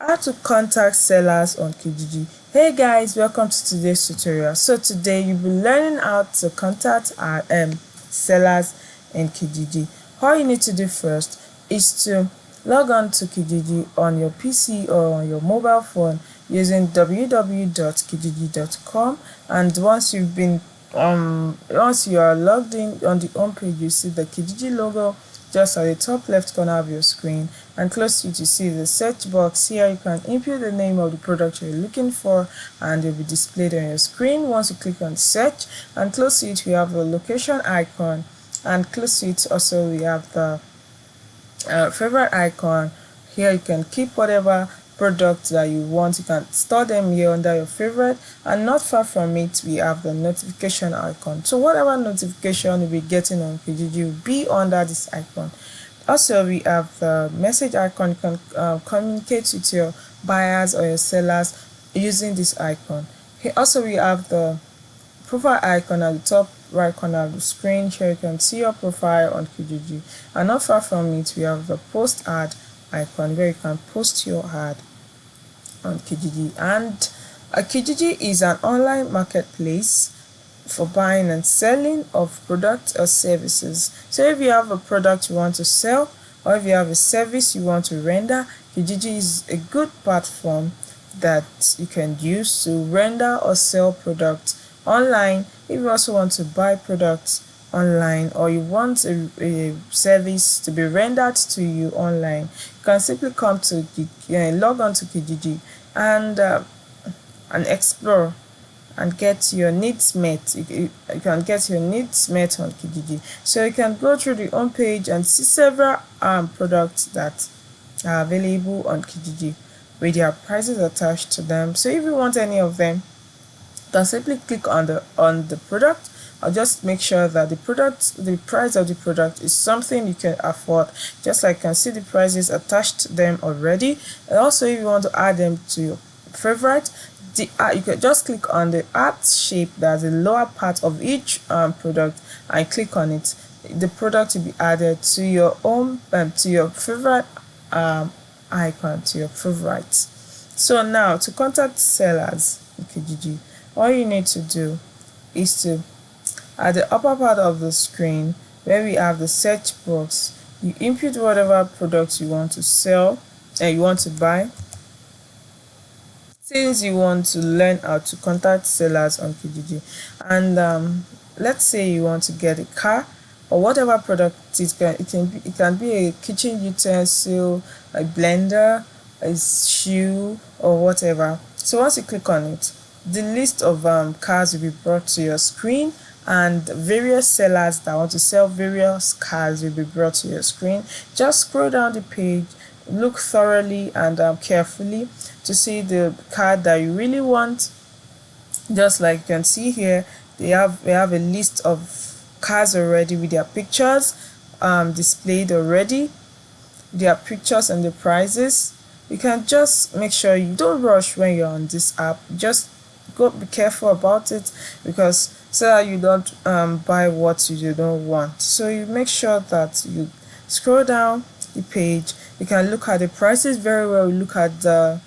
How to contact sellers on Kijiji. Hey guys, welcome to today's tutorial. So today you'll be learning how to contact our sellers in Kijiji. All you need to do first is to log on to Kijiji on your PC or on your mobile phone using www.kijiji.com, and once you are logged in on the home page, you see the Kijiji logo just at the top left corner of your screen, and close to it you see the search box. Here you can input the name of the product you're looking for and it will be displayed on your screen once you click on search. And close to it we have the location icon, and close to it also we have the favorite icon. Here you can keep whatever products that you want. You can store them here under your favorite, and not far from it we have the notification icon. So whatever notification you'll be getting on Kijiji will be under this icon. Also we have the message icon. You can communicate with your buyers or your sellers using this icon. Here also we have the profile icon at the top right corner of the screen. Here you can see your profile on Kijiji, and not far from it we have the post ad icon where you can post your ad on Kijiji. And Kijiji is an online marketplace for buying and selling of products or services. So if you have a product you want to sell, or if you have a service you want to render, Kijiji is a good platform that you can use to render or sell products online. If you also want to buy products online, or you want a service to be rendered to you online, you can simply come to log on to Kijiji and explore and get your needs met. You can get your needs met on Kijiji. So you can go through the home page and see several products that are available on Kijiji with their prices attached to them. So if you want any of them, you can simply click on the product, or just make sure that the price of the product is something you can afford. Just like you can see the prices attached to them already. And also if you want to add them to your favorite, you can just click on the heart shape that's the lower part of each product and click on it. The product will be added to your own to your favorite icon, to your favorites. So now to contact sellers in Kijiji, all you need to do is to, at the upper part of the screen where we have the search box, you input whatever product you want to sell and you want to buy. Since you want to learn how to contact sellers on Kijiji, and let's say you want to get a car or whatever product it can be a kitchen utensil, a blender, a shoe, or whatever. So once you click on it, the list of cars will be brought to your screen, and various sellers that want to sell various cars will be brought to your screen. Just scroll down the page, look thoroughly and carefully to see the car that you really want. Just like you can see here, we have a list of cars already with their pictures displayed already, their pictures and the prices. You can just make sure you don't rush when you're on this app. Just be careful about it, because so that you don't buy what you don't want. So you make sure that you scroll down the page. You can look at the prices very well. Look at the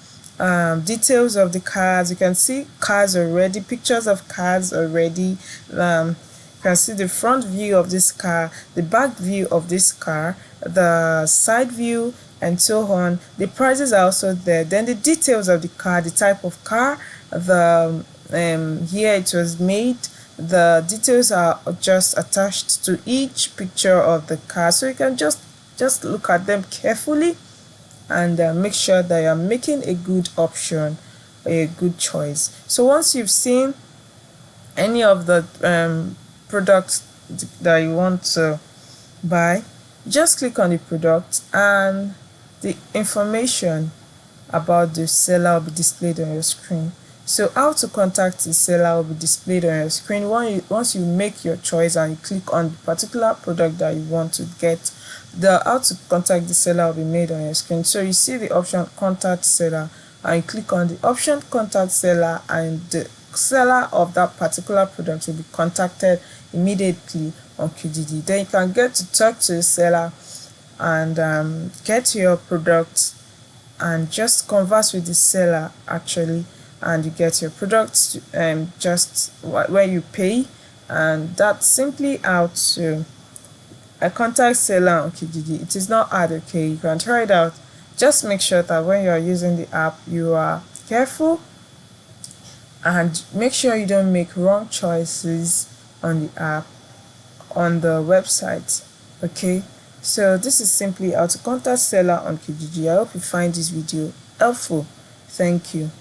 details of the cars. You can see cars already, pictures of cars already. You can see the front view of this car, the back view of this car, the side view, and so on. The prices are also there. Then the details of the car, the type of car, the year it was made. The details are just attached to each picture of the car, so you can just look at them carefully and make sure that you're making a good option, a good choice. So once you've seen any of the products that you want to buy, just click on the product and the information about the seller will be displayed on your screen. So how to contact the seller will be displayed on your screen. Once you make your choice and you click on the particular product that you want to get, the how to contact the seller will be made on your screen. So you see the option contact seller, and you click on the option contact seller, and the seller of that particular product will be contacted immediately on Kijiji. Then you can get to talk to the seller and get your product and just converse with the seller actually, and you get your products just where you pay. And that's simply how to contact seller on Kijiji. It is not hard, okay? You can try it out. Just make sure that when you are using the app, you are careful and make sure you don't make wrong choices on the app, on the website, okay? So this is simply how to contact seller on Kijiji. I hope you find this video helpful. Thank you.